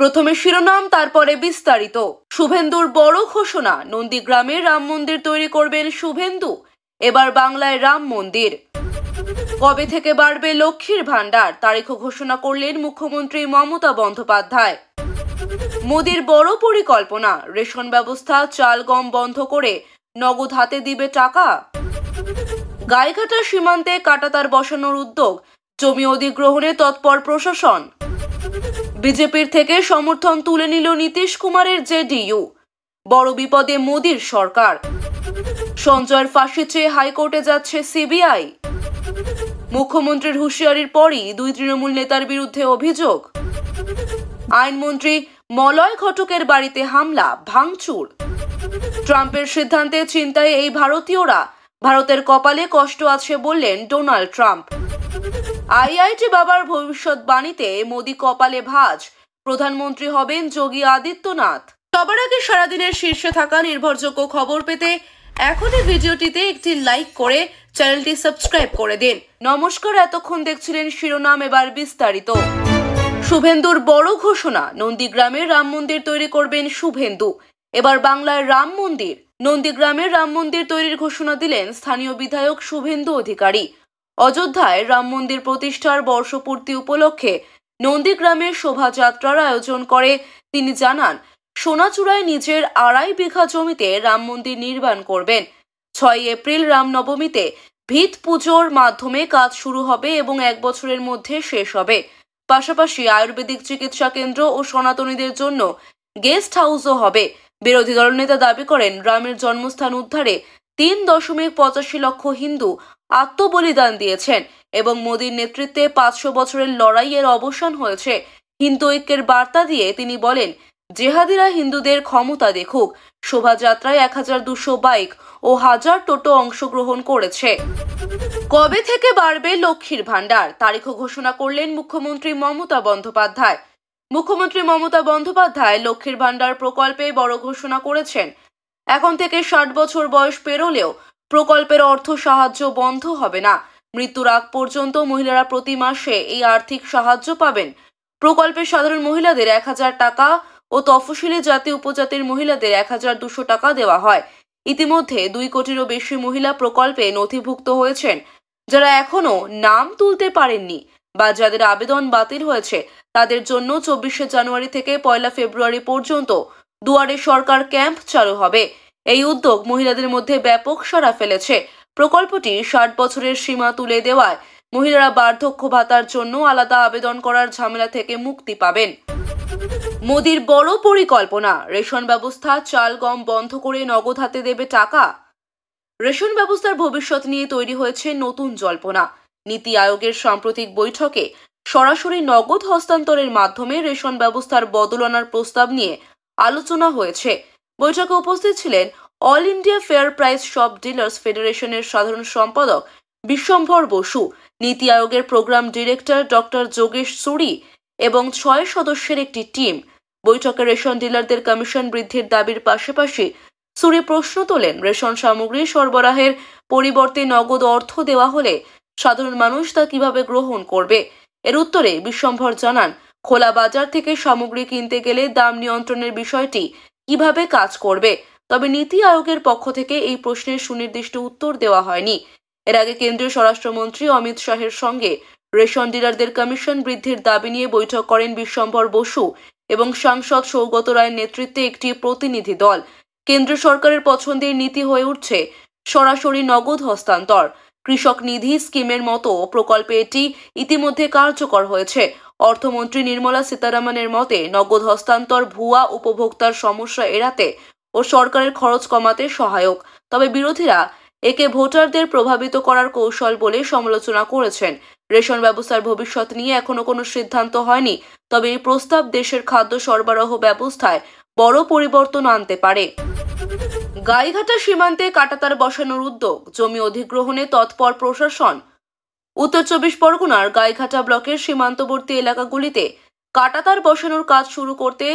প্রথমে শিরোনাম, তারপরে বিস্তারিত। শুভেন্দুর বড় ঘোষণা, নন্দীগ্রামে রাম মন্দির তৈরি করবেন শুভেন্দু। এবার বাংলায় রাম মন্দির। কবে থেকে বাড়বে লক্ষ্মীর ভান্ডার, তারিখ ঘোষণা করলেন মুখ্যমন্ত্রী মমতা বন্দ্যোপাধ্যায়। মোদির বড় পরিকল্পনা, রেশন ব্যবস্থা, চাল গম বন্ধ করে নগদ হাতে দিবে টাকা। গাইঘাটা সীমান্তে কাঁটাতার বসানোর উদ্যোগ, জমি অধিগ্রহণে তৎপর প্রশাসন। বিজেপির থেকে সমর্থন তুলে নিল নীতিশ কুমারের জেডিইউ। বড় বিপদে মোদির সরকার। সঞ্জয়ের ফাঁসি চেয়ে হাইকোর্টে যাচ্ছে সিবিআই। মুখ্যমন্ত্রীর হুঁশিয়ারির পরই দুই তৃণমূল নেতার বিরুদ্ধে অভিযোগ। আইনমন্ত্রী মলয় ঘটকের বাড়িতে হামলা, ভাঙচুর। ট্রাম্পের সিদ্ধান্তে চিন্তায় এই ভারতীয়রা, ভারতের কপালে কষ্ট আছে বললেন ডোনাল্ড ট্রাম্প। আইআইটি বাবার ভবিষ্যৎবাণীতে মোদি কপালে ভাঁজ, প্রধানমন্ত্রী হবেন যোগী আদিত্যনাথ। সবার আগে সারাদিনের শীর্ষে থাকা নির্ভরযোগ্য খবর পেতে এখনই ভিডিওটিতে একটি লাইক করে চ্যানেলটি সাবস্ক্রাইব করে দিন। নমস্কার, এতক্ষণ দেখছিলেন শিরোনাম, এবার বিস্তারিত। শুভেন্দুর বড় ঘোষণা, নন্দীগ্রামে রাম মন্দির তৈরি করবেন শুভেন্দু। এবার বাংলায় রাম মন্দির। নন্দীগ্রামে রাম মন্দির তৈরির ঘোষণা দিলেন স্থানীয় বিধায়ক শুভেন্দু অধিকারী। অযোধ্যায় রাম মন্দির প্রতিষ্ঠার বর্ষপূর্তি উপলক্ষে নন্দীগ্রামে শোভাযাত্রার আয়োজন করে তিনি জানান, সোনাচূড়ায় নিজের 2.5 বিঘা জমিতে রাম মন্দির নির্মাণ করবেন। 6 এপ্রিল রামনবমীতে ভিত পুজোর মাধ্যমে কাজ শুরু হবে এবং 1 বছরের মধ্যে শেষ হবে। পাশাপাশি আয়ুর্বেদিক চিকিৎসা কেন্দ্র ও সনাতনীদের জন্য গেস্ট হাউসও হবে। বিরোধী দলনেতা দাবি করেন, রামের জন্মস্থান উদ্ধারে 3.85 লক্ষ হিন্দু আত্মবলিদান দিয়েছেন এবং মোদীর নেতৃত্বে 500 বছরের লড়াইয়ের অবসান হয়েছে। হিন্দু ঐক্যের বার্তা দিয়ে তিনি বলেন, জেহাদিরা হিন্দুদের ক্ষমতা দেখুক। শোভাযাত্রায় 1200 বাইক ও 1000 টোটো অংশগ্রহণ করেছে। কবে থেকে বাড়বে লক্ষ্মীর ভান্ডার, তারিখ ঘোষণা করলেন মুখ্যমন্ত্রী মমতা বন্দ্যোপাধ্যায়। মুখ্যমন্ত্রী মমতা বন্দ্যোপাধ্যায় লক্ষ্মীর ভান্ডার প্রকল্পে বড় ঘোষণা করেছেন। এখন থেকে 60 বছর বয়স পেরোলেও প্রকল্পের অর্থ সাহায্য বন্ধ হবে না। মৃত্যুর আগ পর্যন্ত মহিলারা প্রতি মাসে এই আর্থিক সাহায্য পাবেন। প্রকল্পে সাধারণ মহিলাদের 1000 টাকা ও তফসিলি জাতি উপজাতির মহিলাদের 1200 টাকা দেওয়া হয়। ইতিমধ্যে 2 কোটিরও বেশি মহিলা প্রকল্পে নথিভুক্ত হয়েছেন। যারা এখনো নাম তুলতে পারেননি বা যাদের আবেদন বাতিল হয়েছে, তাদের জন্য 24শে জানুয়ারি থেকে 1 ফেব্রুয়ারি পর্যন্ত দুয়ারে সরকার ক্যাম্প চালু হবে। এই উদ্যোগ মহিলাদের মধ্যে ব্যাপক সাড়া ফেলেছে। প্রকল্পটি 60 বছরের সীমা তুলে দেওয়ায় মহিলারা বার্ধক্য ভাতার জন্য আলাদা আবেদন করার ঝামেলা থেকে মুক্তি পাবেন। মোদির বড় পরিকল্পনা, রেশন ব্যবস্থা, চাল গম বন্ধ করে নগদ হাতে দেবে টাকা। রেশন ব্যবস্থার ভবিষ্যৎ নিয়ে তৈরি হয়েছে নতুন জল্পনা। নীতি আয়োগের সাম্প্রতিক বৈঠকে সরাসরি নগদ হস্তান্তরের মাধ্যমে রেশন ব্যবস্থার বদল আনার প্রস্তাব নিয়ে আলোচনা হয়েছে। বৈঠকে উপস্থিত ছিলেন all India fair price shop dealers ফেডারেশনের সাধারণ সম্পাদক বিশ্বম্ভর বসু, নীতি আয়োগের প্রোগ্রাম ডিরেক্টর ডক্টর যোগেশ সুরি এবং 6 সদস্যের একটি টিম। বৈঠকে রেশন ডিলারদের কমিশন বৃদ্ধির দাবির পাশাপাশি সুরি প্রশ্ন তোলেন, রেশন সামগ্রী সরবরাহের পরিবর্তে নগদ অর্থ দেওয়া হলে সাধারণ মানুষ তা কিভাবে গ্রহণ করবে। এর উত্তরে বিশ্বম্ভর জানান, খোলা বাজার থেকে সামগ্রী কিনতে গেলে দাম নিয়ন্ত্রণের বিষয়টি কিভাবে কাজ করবে। তবে নীতি আয়োগের পক্ষ থেকে এই প্রশ্নের সুনির্দিষ্ট উত্তর দেওয়া হয়নি। এর আগে কেন্দ্রীয় স্বরাষ্ট্রমন্ত্রী অমিত শাহের সঙ্গে রেশন ডিলারদের কমিশন বৃদ্ধির দাবি নিয়ে বৈঠক করেন বিশ্বম্ভর বসু এবং সাংসদ সৌগত রায়ের নেতৃত্বে একটি প্রতিনিধি দল। কেন্দ্র সরকারের পছন্দের নীতি হয়ে উঠছে সরাসরি নগদ হস্তান্তর। কৃষক নিধি স্কিমের মতো প্রকল্পে এটি ইতিমধ্যে কার্যকর হয়েছে। অর্থমন্ত্রী নির্মলা সীতারামনের মতে, নগদ হস্তান্তর ভুয়া উপভোক্তার সমস্যা এড়াতে ও সরকারের খরচ কমাতে সহায়ক। তবে বিরোধীরা একে ভোটারদের প্রভাবিত করার কৌশল বলে সমালোচনা করেছেন। রেশন ব্যবস্থার ভবিষ্যৎ নিয়ে এখনো কোনো সিদ্ধান্ত হয়নি, তবে এই প্রস্তাব দেশের খাদ্য সরবরাহ ব্যবস্থায় বড় পরিবর্তন আনতে পারে। গাইঘাটা সীমান্তে কাঁটাতার বসানোর উদ্যোগ, জমি অধিগ্রহণে তৎপর প্রশাসন। উত্তর 24 পরগনার গাইঘাটা ব্লকের সীমান্তবর্তী এলাকাগুলিতে কাঁটাতার বসানোর কাজ শুরু করতে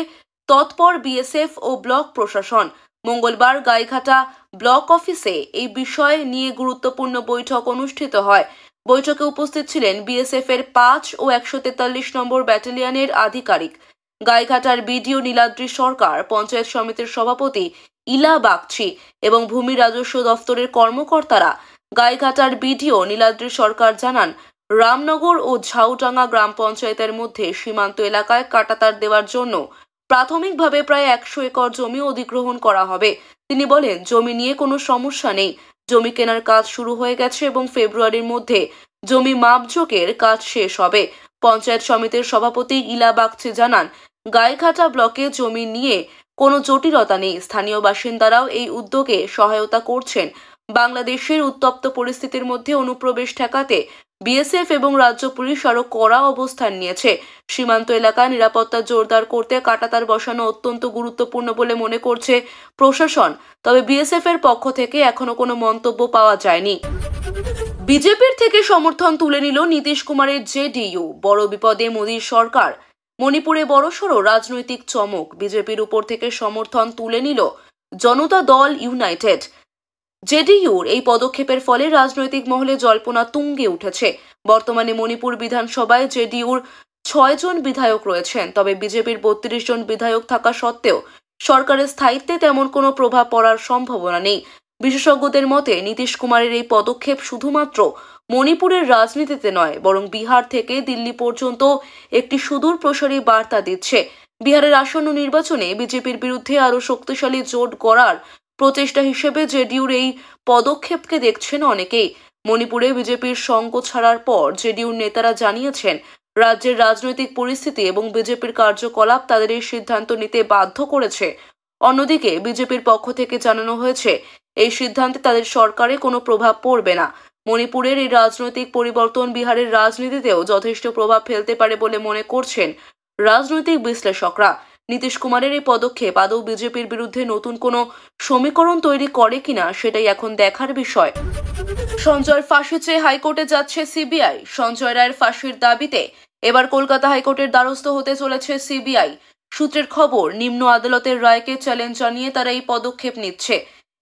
তৎপর বিএসএফ ও ব্লক প্রশাসন। মঙ্গলবার গাইঘাটা ব্লক অফিসে এই বিষয় নিয়ে গুরুত্বপূর্ণ বৈঠক অনুষ্ঠিত হয়। বৈঠকে উপস্থিত ছিলেন বিএসএফ এর 5 ও 143 নম্বর ব্যাটালিয়নের আধিকারিক। গাইঘাটার বিডিও নীলাদ্রি সরকার, পঞ্চায়েত সমিতির সভাপতি ইলা বাগচি এবং ভূমি রাজস্ব দফতরের কর্মকর্তারা। গাইঘাটার বিডিও নীলাদ্রি সরকার জানান, রামনগর ও ঝাউডাঙ্গা গ্রাম পঞ্চায়েতের মধ্যে সীমান্ত এলাকায় কাঁটাতার দেওয়ার জন্য প্রাথমিকভাবে প্রায় 100 একর জমি অধিগ্রহণ করা হবে। তিনি বলেন, জমি নিয়ে কোনো সমস্যা নেই, জমি কেনার কাজ শুরু হয়ে গেছে এবং ফেব্রুয়ারির মধ্যে জমি মাপজোকের কাজ শেষ হবে। পঞ্চায়েত সমিতির সভাপতি ইলা বাগচি জানান, গাইঘাটা ব্লকে জমি নিয়ে কোনো জটিলতা নেই। স্থানীয় বাসিন্দারাও এই উদ্যোগে সহায়তা করছেন। বাংলাদেশের উত্তপ্ত পরিস্থিতির মধ্যে অনুপ্রবেশ ঠেকাতে বিএসএফ এবং রাজ্য পুলিশ আরও কড়া অবস্থান নিয়েছে। সীমান্ত এলাকায় নিরাপত্তা জোরদার করতে কাঁটাতার বসানো অত্যন্ত গুরুত্বপূর্ণ বলে মনে করছে প্রশাসন। তবে বিএসএফ এর পক্ষ থেকে এখনো কোনো মন্তব্য পাওয়া যায়নি। বিজেপির থেকে সমর্থন তুলে নিল নীতিশ কুমারের জেডিইউ। বড় বিপদে মোদীর সরকার। মণিপুরে বড়সড় রাজনৈতিক চমক। বিজেপির উপর থেকে সমর্থন তুলে নিল জনতা দল ইউনাইটেড। জেডিইউর এই পদক্ষেপের ফলে রাজনৈতিক মহলে জল্পনা তুঙ্গে উঠেছে। বর্তমানে মণিপুর বিধানসভায় জেডিইউর 6 জন বিধায়ক রয়েছেন। তবে বিজেপির 32 জন বিধায়ক থাকা সত্ত্বেও সরকারের স্থায়িত্বে তেমন কোনো প্রভাব পড়ার সম্ভাবনা নেই। বিশেষজ্ঞদের মতে, নীতিশ কুমারের এই পদক্ষেপ শুধুমাত্র মণিপুরের রাজনীতিতে নয়, বরং বিহার থেকে দিল্লি পর্যন্ত একটি সুদূর প্রসারী বার্তা দিচ্ছে। বিহারের আসন্ন নির্বাচনে বিজেপির বিরুদ্ধে আরও শক্তিশালী জোট গড়ার প্রচেষ্টা হিসেবে জেডিইউর এই পদক্ষেপকে দেখছেন অনেকেই। মণিপুরে বিজেপির সঙ্গ ছাড়ার পর জেডিইউর নেতারা জানিয়েছেন, রাজ্যের রাজনৈতিক পরিস্থিতি এবং বিজেপির কার্যকলাপ তাদের এই সিদ্ধান্ত নিতে বাধ্য করেছে। অন্যদিকে বিজেপির পক্ষ থেকে জানানো হয়েছে, এই সিদ্ধান্তে তাদের সরকারে কোনো প্রভাব পড়বে না। মণিপুরের এই রাজনৈতিক পরিবর্তন বিহারের রাজনীতিতেও যথেষ্ট প্রভাব ফেলতে পারে বলে মনে করছেন রাজনৈতিক বিশ্লেষকরা। নীতিশ কুমারের এই পদক্ষেপ আদৌ বিজেপির বিরুদ্ধে নতুন কোনো সমীকরণ তৈরি করে কিনা সেটাই এখন দেখার বিষয়। সঞ্জয়ের ফাঁসি চেয়ে হাইকোর্টে যাচ্ছে সিবিআই। সঞ্জয় রায়ের ফাঁসির দাবিতে এবার কলকাতা হাইকোর্টের দ্বারস্থ হতে চলেছে সিবিআই। সূত্রের খবর, নিম্ন আদালতের রায়কে চ্যালেঞ্জ জানিয়ে তারা এই পদক্ষেপ নিচ্ছে।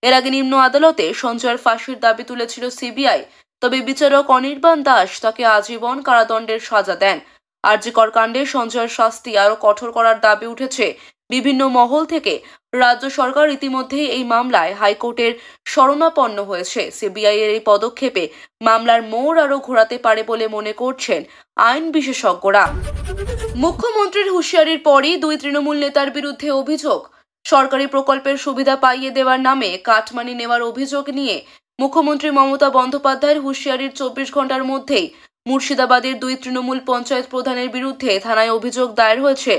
এর আগে নিম্ন আদালতে সঞ্জয়ের ফাঁসির দাবি তুলেছিল সিবিআই। তবে বিচারক অনির্বাণ দাস তাকে আজীবন কারাদণ্ডের সাজা দেন। আরজি কর কাণ্ডে সঞ্জয়ের শাস্তি আরও কঠোর করার দাবি উঠেছে বিভিন্ন মহল থেকে। রাজ্য সরকার ইতিমধ্যেই এই মামলায় হাইকোর্টের শরণাপন্ন হয়েছে। সিবিআই এর এই পদক্ষেপে মামলার মোড় আরও ঘোরাতে পারে বলে মনে করছেন আইন বিশেষজ্ঞরা। মুখ্যমন্ত্রীর হুঁশিয়ারির পরই 2 তৃণমূল নেতার বিরুদ্ধে অভিযোগ। সরকারি প্রকল্পের সুবিধা পাইয়ে দেওয়ার নামে কাটমানি নেওয়ার অভিযোগ নিয়ে মুখ্যমন্ত্রী মমতা বন্দ্যোপাধ্যায়ের হুঁশিয়ারির 24 ঘন্টার মধ্যেই মুর্শিদাবাদের 2 তৃণমূল পঞ্চায়েত প্রধানের বিরুদ্ধে থানায় অভিযোগ দায়ের হয়েছে।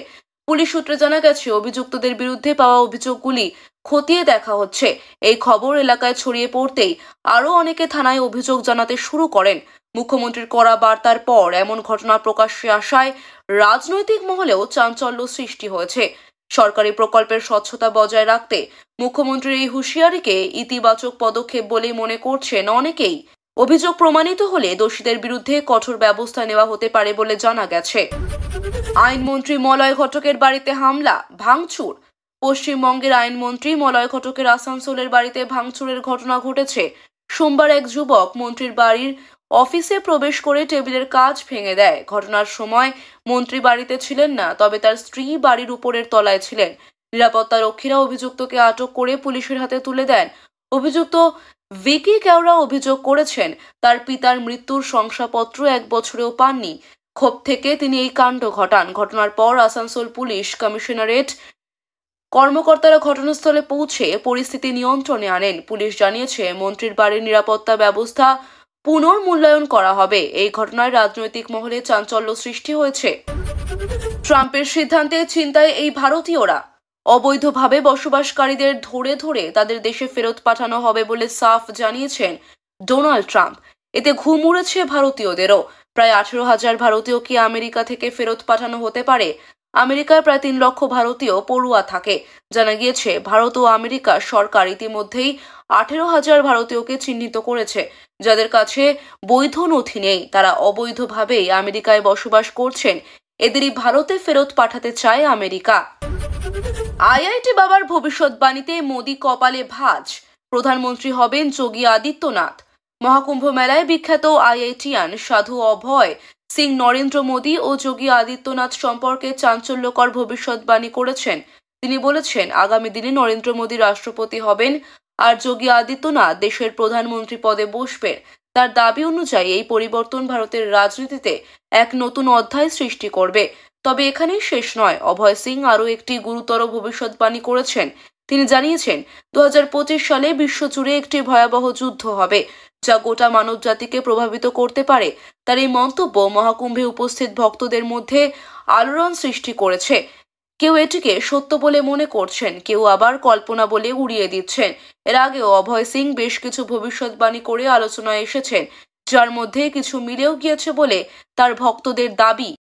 পুলিশ সূত্রে জানা গেছে, অভিযুক্তদের বিরুদ্ধে পাওয়া অভিযোগগুলি খতিয়ে দেখা হচ্ছে। এই খবর এলাকায় ছড়িয়ে পড়তেই আরও অনেকে থানায় অভিযোগ জানাতে শুরু করেন। মুখ্যমন্ত্রীর কড়া বার্তার পর এমন ঘটনা প্রকাশ্যে আসায় রাজনৈতিক মহলেও চাঞ্চল্য সৃষ্টি হয়েছে। সরকারি প্রকল্পের স্বচ্ছতা বজায় রাখতে মুখ্যমন্ত্রীর এই হুঁশিয়ারিকে ইতিবাচক পদক্ষেপ বলেই মনে করছেন অনেকেই। অভিযোগ প্রমাণিত হলে দোষীদের বিরুদ্ধে কঠোর ব্যবস্থা নেওয়া হতে পারে বলে জানা গেছে। আইনমন্ত্রী মলয় ঘটকের বাড়িতে হামলা, ভাঙচুর। পশ্চিমবঙ্গের আইনমন্ত্রী মলয় ঘটকের আসানসোলের বাড়িতে ভাঙচুরের ঘটনা ঘটেছে। সোমবার এক যুবক মন্ত্রীর বাড়ির অফিসে প্রবেশ করে টেবিলের কাঁচ ভেঙে দেয়। ঘটনার সময় মন্ত্রী বাড়িতে ছিলেন না, তবে তার স্ত্রী বাড়ির উপরের তলায় ছিলেন। নিরাপত্তা রক্ষীরা অভিযুক্তকে আটক করে পুলিশের হাতে তুলে দেন। অভিযুক্ত ভিকি কেওড়া অভিযোগ করেছেন, তার পিতার মৃত্যুর শংসাপত্র 1 বছরেও পাননি। ক্ষোভ থেকে তিনি এই কাণ্ড ঘটান। ঘটনার পর আসানসোল পুলিশ কমিশনারেট কর্মকর্তারা ঘটনাস্থলে পৌঁছে পরিস্থিতি নিয়ন্ত্রণে আনেন। পুলিশ জানিয়েছে, মন্ত্রীর বাড়ির নিরাপত্তা ব্যবস্থা পুনর্মূল্যায়ন করা হবে। এই ঘটনায় রাজনৈতিক মহলে চাঞ্চল্য সৃষ্টি হয়েছে। ট্রাম্পের সিদ্ধান্তে চিন্তায় এই ভারতীয়রা। অবৈধভাবে বসবাসকারীদের ধরে ধরে তাদের দেশে ফেরত পাঠানো হবে বলে সাফ জানিয়েছেন ডোনাল্ড ট্রাম্প। এতে ঘুম উড়েছে ভারতীয়দেরও। প্রায় 18,000 ভারতীয়কে আমেরিকা থেকে ফেরত পাঠানো হতে পারে। আমেরিকায় প্রায় 3 লক্ষ ভারতীয় পড়ুয়া থাকে। জানা গিয়েছে, ভারত ও আমেরিকা সরকার ইতিমধ্যেই 18,000 ভারতীয়কে চিহ্নিত করেছে, যাদের কাছে বৈধ নথি নেই। তারা অবৈধভাবেই আমেরিকায় বসবাস করছেন। এদেরই ভারতে ফেরত পাঠাতে চায় আমেরিকা। আইআইটি বাবার ভবিষ্যৎবাণীতে মোদি কপালে ভাঁজ। প্রধানমন্ত্রী হবেন যোগী আদিত্যনাথ। মহাকুম্ভ মেলায় বিখ্যাত আইআইটিয়ান সাধু অভয় সিং নরেন্দ্র মোদী ও যোগী আদিত্যনাথ সম্পর্কে চাঞ্চল্যকর ভবিষ্যৎবাণী করেছেন। তিনি বলেছেন, আগামী দিনে নরেন্দ্র মোদী রাষ্ট্রপতি হবেন আর যোগী আদিত্যনাথ দেশের প্রধানমন্ত্রী পদে বসবেন। তার দাবি অনুযায়ী এই পরিবর্তন ভারতের রাজনীতিতে এক নতুন অধ্যায় সৃষ্টি করবে। তবে এখানেই শেষ নয়। অভয় সিং আরও একটি গুরুতর ভবিষ্যৎবাণী করেছেন। তিনি জানিয়েছেন, 2025 সালে বিশ্বজুড়ে একটি ভয়াবহ যুদ্ধ হবে, যা গোটা মানবজাতিকে প্রভাবিত করতে পারে। তার এই মন্তব্য মহাকুম্ভে উপস্থিত ভক্তদের মধ্যে আলোড়ন সৃষ্টি করেছে। কেউ এটিকে সত্য বলে মনে করছেন, কেউ আবার কল্পনা বলে উড়িয়ে দিচ্ছেন। এর আগেও অভয় সিং বেশ কিছু ভবিষ্যৎবাণী করে আলোচনায় এসেছেন, যার মধ্যে কিছু মিলেও গিয়েছে বলে তার ভক্তদের দাবি।